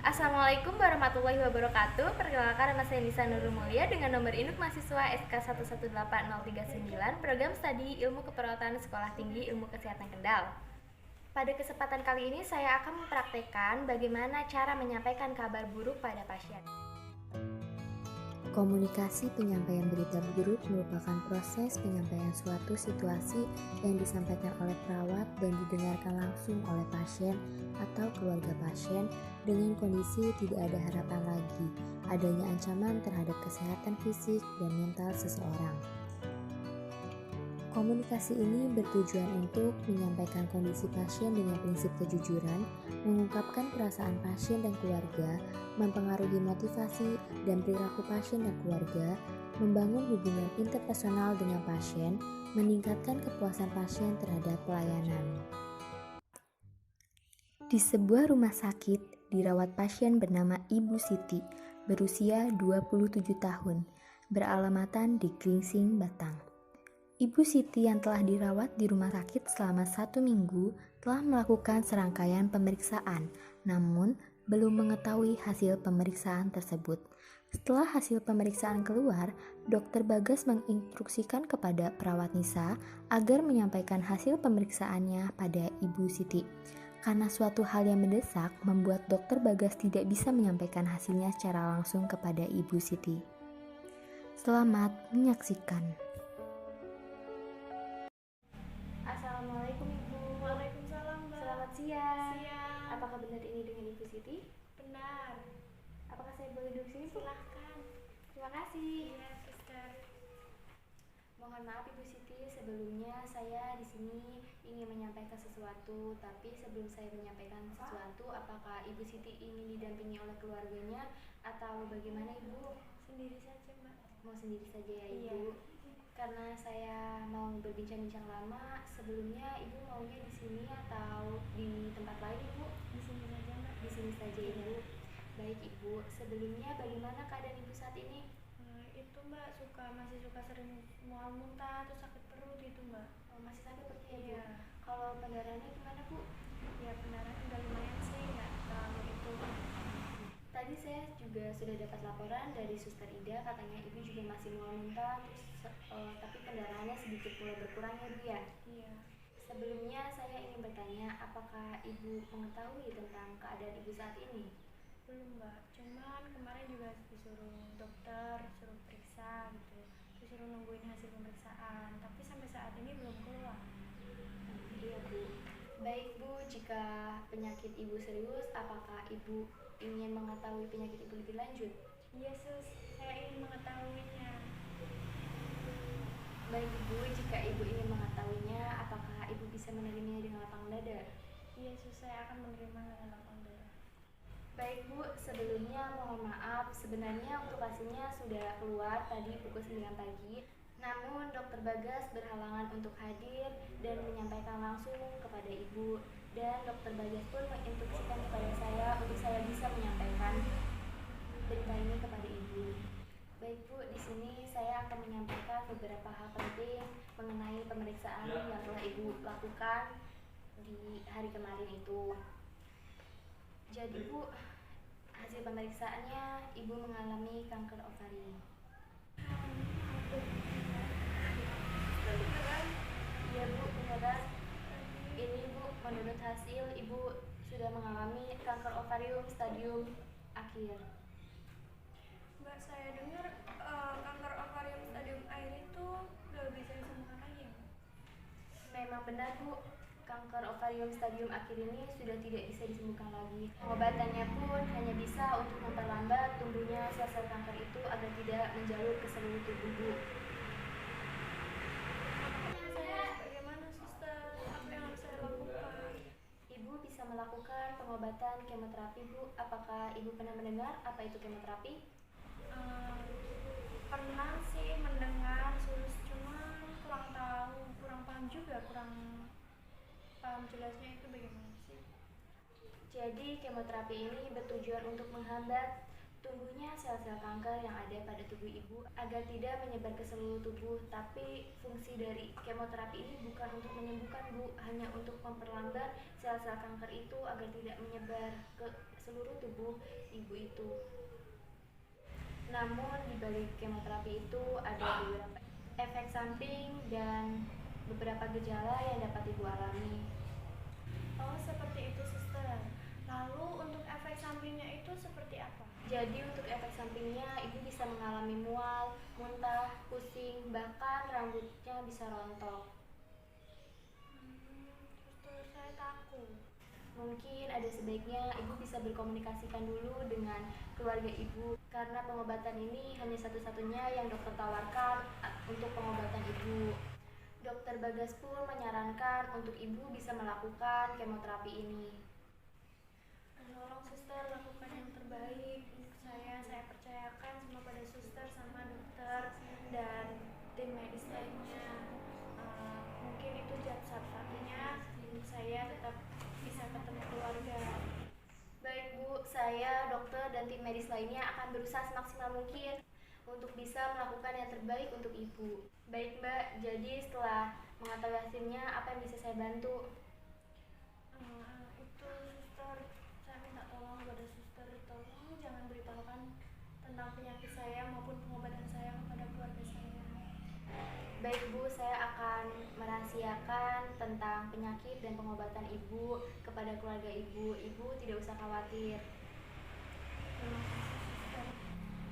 Assalamualaikum warahmatullahi wabarakatuh. Perkenalkan, nama saya Nisa Nurul Mulia dengan nomor induk mahasiswa SK118039 Program Studi Ilmu Keperawatan Sekolah Tinggi Ilmu Kesehatan Kendal. Pada kesempatan kali ini saya akan mempraktekkan bagaimana cara menyampaikan kabar buruk pada pasien. Komunikasi penyampaian berita buruk merupakan proses penyampaian suatu situasi yang disampaikan oleh perawat dan didengarkan langsung oleh pasien atau keluarga pasien dengan kondisi tidak ada harapan lagi adanya ancaman terhadap kesehatan fisik dan mental seseorang. Komunikasi ini bertujuan untuk menyampaikan kondisi pasien dengan prinsip kejujuran, mengungkapkan perasaan pasien dan keluarga, mempengaruhi motivasi dan perilaku pasien dan keluarga, membangun hubungan interpersonal dengan pasien, meningkatkan kepuasan pasien terhadap pelayanan. Di sebuah rumah sakit, dirawat pasien bernama Ibu Siti, berusia 27 tahun, beralamatan di Gringsing, Batang. Ibu Siti yang telah dirawat di rumah sakit selama 1 minggu telah melakukan serangkaian pemeriksaan, namun belum mengetahui hasil pemeriksaan tersebut. Setelah hasil pemeriksaan keluar, Dokter Bagas menginstruksikan kepada perawat Nisa agar menyampaikan hasil pemeriksaannya pada Ibu Siti. Karena suatu hal yang mendesak membuat Dokter Bagas tidak bisa menyampaikan hasilnya secara langsung kepada Ibu Siti. Selamat menyaksikan. Assalamualaikum Ibu. Waalaikumsalam, Mbak. Selamat siang. Siang. Apakah benar ini dengan Ibu Siti? Benar. Apakah saya boleh duduk sini, Bu? Silahkan. Terima kasih. Iya, Suster. Mohon maaf Ibu Siti, sebelumnya saya di sini ingin menyampaikan sesuatu, tapi sebelum saya menyampaikan sesuatu, apakah Ibu Siti ingin didampingi oleh keluarganya atau bagaimana Ibu? Sendiri saja, Mbak. Mau sendiri saja ya Ibu? Iya. Karena saya mau berbincang-bincang lama, sebelumnya Ibu maunya di sini atau di tempat lain Ibu? Di sini saja, Mbak. Di sini saja Ibu. Baik Ibu, sebelumnya bagaimana keadaan Ibu saat ini? Itu Mbak masih suka sering mual muntah atau sakit perut gitu, Mbak. Oh, masih sakit perutnya Bu? Iya. Kalau pendarahannya gimana Bu? Ya pendarahan udah lumayan sih, nggak terlalu itu. Tadi saya juga sudah dapat laporan dari Suster Ida, katanya Ibu juga masih mual muntah, tapi pendarahannya sedikit mulai berkurang ya Bu ya? Iya. Sebelumnya saya ingin bertanya, apakah Ibu mengetahui tentang keadaan Ibu saat ini? Belum, Mbak. Cuman kemarin juga disuruh dokter, suruh periksa gitu. Disuruh nungguin hasil pemeriksaan, tapi sampai saat ini belum keluar. Iya Bu. Baik Bu, jika penyakit Ibu serius, apakah Ibu ingin mengetahui penyakit Ibu lebih lanjut? Iya, Sus. Saya ingin mengetahuinya. Baik Bu, jika Ibu ingin mengetahuinya, apakah Ibu bisa menerimanya dengan lapang dada? Iya, Sus. Saya akan menerima dengan lapang dada. Baik Bu, sebelumnya mohon maaf, sebenarnya untuk hasilnya sudah keluar tadi pukul 9 pagi. Namun Dokter Bagas berhalangan untuk hadir dan menyampaikan langsung kepada Ibu. Dan Dokter Bagas pun menginstruksikan kepada saya untuk saya bisa menyampaikan berita ini kepada Ibu. Baik Bu, di sini saya akan menyampaikan beberapa hal penting mengenai pemeriksaan yang telah Ibu lakukan di hari kemarin itu. Jadi Bu, hasil pemeriksaannya Ibu mengalami kanker ovarium. Iya Bu, beneran. Ini Bu, menurut hasil Ibu sudah mengalami kanker ovarium stadium akhir. Mbak, saya dengar kanker ovarium stadium akhir itu udah bisa disembuhkan lagi ya? Memang benar Bu, kanker ovarium stadium akhir ini sudah tidak bisa disembuhkan lagi. Pengobatannya pun hanya bisa untuk memperlambat tumbuhnya sel-sel kanker itu agar tidak menjalur ke seluruh tubuh Bu. Bagaimana, Suster? Apa yang harus saya lakukan? Ibu bisa melakukan pengobatan kemoterapi Bu. Apakah Ibu pernah mendengar apa itu kemoterapi? Pernah sih mendengar, Sus, cuma kurang tahu, kurang paham juga, kurang paham jelasnya itu bagaimana sih. Jadi kemoterapi ini bertujuan untuk menghambat tumbuhnya sel-sel kanker yang ada pada tubuh ibu agar tidak menyebar ke seluruh tubuh. Tapi fungsi dari kemoterapi ini bukan untuk menyembuhkan Bu, hanya untuk memperlambat sel-sel kanker itu agar tidak menyebar ke seluruh tubuh ibu itu. Namun di balik kemoterapi itu ada beberapa efek samping dan beberapa gejala yang dapat ibu alami. Oh, seperti itu, Suster. Lalu untuk efek sampingnya itu seperti apa? Jadi untuk efek sampingnya ibu bisa mengalami mual, muntah, pusing, bahkan rambutnya bisa rontok. Suster, saya takut. Mungkin ada sebaiknya ibu bisa berkomunikasikan dulu dengan keluarga ibu, karena pengobatan ini hanya satu-satunya yang dokter tawarkan untuk pengobatan ibu. Dokter Bagas pun menyarankan untuk ibu bisa melakukan kemoterapi ini. Tolong Suster lakukan yang terbaik untuk saya percayakan semua pada Suster sama dokter dan tim medis lainnya. Mungkin itu satu-satunya untuk saya tetap bisa ketemu keluarga. Baik Bu, saya, dokter, dan tim medis lainnya akan berusaha semaksimal mungkin untuk bisa melakukan yang terbaik untuk ibu. Baik Mbak, jadi setelah mengetahui hasilnya, apa yang bisa saya bantu? Itu Suster, saya minta tolong kepada Suster, tolong jangan beritahukan tentang penyakit saya maupun pengobatan saya kepada keluarga saya. Baik Bu, saya akan merahasiakan tentang penyakit dan pengobatan ibu kepada keluarga ibu. Ibu tidak usah khawatir. Terima kasih Suster.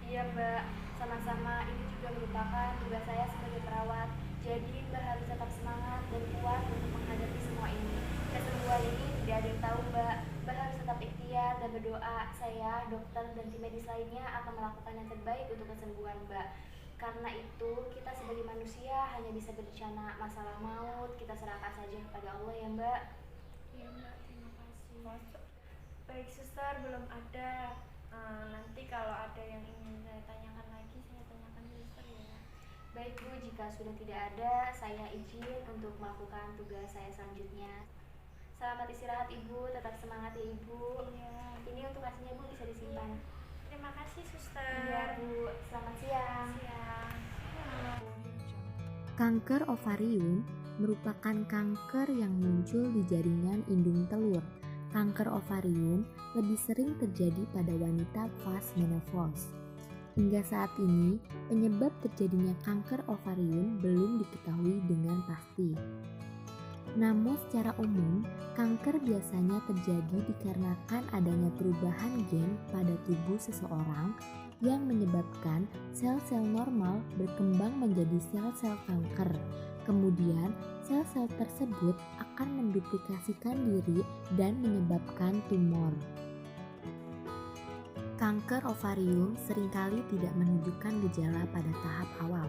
Iya Mbak, sama-sama. Ini juga merupakan tugas saya sebagai perawat. Jadi Mbak harus tetap semangat dan kuat untuk menghadapi semua ini. Kesembuhan ini tidak ada yang tahu Mbak. Mbak harus tetap ikhtiar dan berdoa. Saya, dokter, dan tim medis lainnya akan melakukan yang terbaik untuk kesembuhan Mbak. Karena itu, kita sebagai manusia hanya bisa berencana masalah maut. Kita serahkan saja kepada Allah ya Mbak. Iya Mbak, terima kasih. Baik Suster, belum ada. Nanti kalau ada yang ingin saya tanyakan lagi, saya tanyakan Suster ya. Baik Bu, jika sudah tidak ada, saya izin untuk melakukan tugas saya selanjutnya. Selamat istirahat Ibu, tetap semangat ya Ibu. Iya. Ini untuk hasilnya Bu bisa disimpan. Terima kasih Suster. Iya Bu, selamat siang. Siang. Kanker ovarium merupakan kanker yang muncul di jaringan indung telur. Kanker ovarium lebih sering terjadi pada wanita fase menopause. Hingga saat ini, penyebab terjadinya kanker ovarium belum diketahui dengan pasti. Namun secara umum, kanker biasanya terjadi dikarenakan adanya perubahan gen pada tubuh seseorang yang menyebabkan sel-sel normal berkembang menjadi sel-sel kanker. Kemudian, sel-sel tersebut akan menduplikasikan diri dan menyebabkan tumor. Kanker ovarium seringkali tidak menunjukkan gejala pada tahap awal.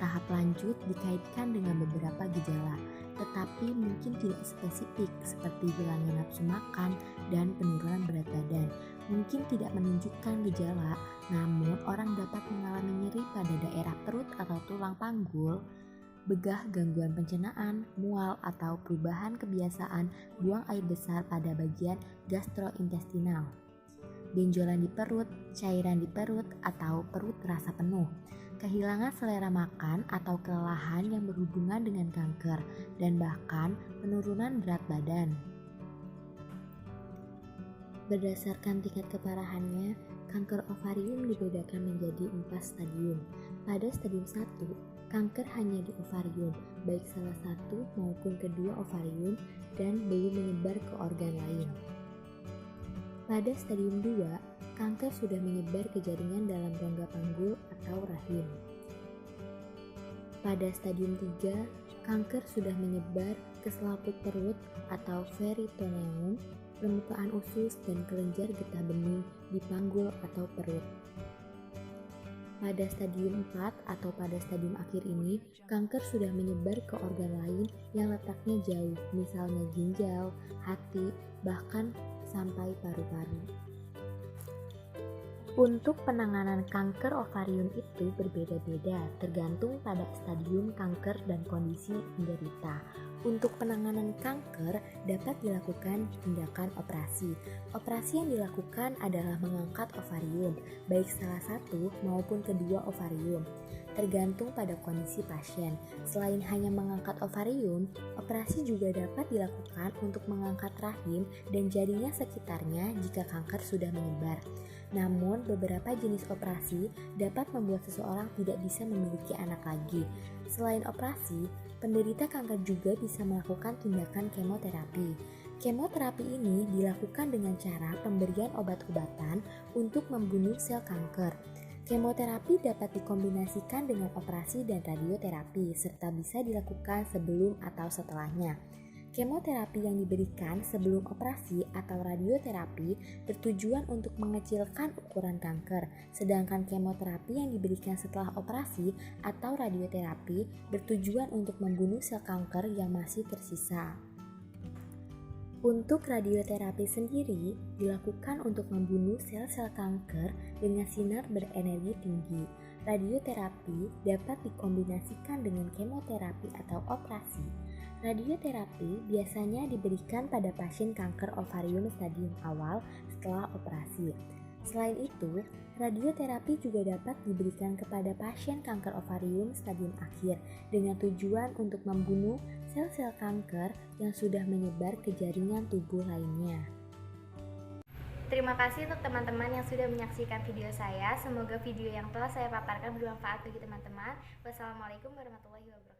Tahap lanjut dikaitkan dengan beberapa gejala, tetapi mungkin tidak spesifik seperti hilangnya nafsu makan dan penurunan berat badan. Mungkin tidak menunjukkan gejala, namun orang dapat mengalami nyeri pada daerah perut atau tulang panggul, begah gangguan pencernaan, mual atau perubahan kebiasaan buang air besar pada bagian gastrointestinal, benjolan di perut, cairan di perut atau perut terasa penuh, kehilangan selera makan atau kelelahan yang berhubungan dengan kanker, dan bahkan penurunan berat badan. Berdasarkan tingkat keparahannya, kanker ovarium dibedakan menjadi 4 stadium. Pada stadium 1, kanker hanya di ovarium, baik salah satu maupun kedua ovarium, dan belum menyebar ke organ lain. Pada stadium 2, kanker sudah menyebar ke jaringan dalam rongga panggul atau rahim. Pada stadium 3, kanker sudah menyebar ke selaput perut atau peritoneum, permukaan usus, dan kelenjar getah bening di panggul atau perut. Pada stadium 4 atau pada stadium akhir ini, kanker sudah menyebar ke organ lain yang letaknya jauh, misalnya ginjal, hati, bahkan sampai paru-paru. Untuk penanganan kanker ovarium itu berbeda-beda tergantung pada stadium kanker dan kondisi penderita. Untuk penanganan kanker dapat dilakukan tindakan operasi. Operasi yang dilakukan adalah mengangkat ovarium, baik salah satu maupun kedua ovarium, tergantung pada kondisi pasien. Selain hanya mengangkat ovarium, operasi juga dapat dilakukan untuk mengangkat rahim dan jaringan sekitarnya jika kanker sudah menyebar. Namun, beberapa jenis operasi dapat membuat seseorang tidak bisa memiliki anak lagi. Selain operasi, penderita kanker juga bisa melakukan tindakan kemoterapi. Kemoterapi ini dilakukan dengan cara pemberian obat-obatan untuk membunuh sel kanker. Kemoterapi dapat dikombinasikan dengan operasi dan radioterapi, serta bisa dilakukan sebelum atau setelahnya. Kemoterapi yang diberikan sebelum operasi atau radioterapi bertujuan untuk mengecilkan ukuran kanker, sedangkan kemoterapi yang diberikan setelah operasi atau radioterapi bertujuan untuk membunuh sel kanker yang masih tersisa. Untuk radioterapi sendiri dilakukan untuk membunuh sel-sel kanker dengan sinar berenergi tinggi. Radioterapi dapat dikombinasikan dengan kemoterapi atau operasi. Radioterapi biasanya diberikan pada pasien kanker ovarium stadium awal setelah operasi. Selain itu, radioterapi juga dapat diberikan kepada pasien kanker ovarium stadium akhir dengan tujuan untuk membunuh sel-sel kanker yang sudah menyebar ke jaringan tubuh lainnya. Terima kasih untuk teman-teman yang sudah menyaksikan video saya. Semoga video yang telah saya paparkan bermanfaat bagi teman-teman. Wassalamualaikum warahmatullahi wabarakatuh.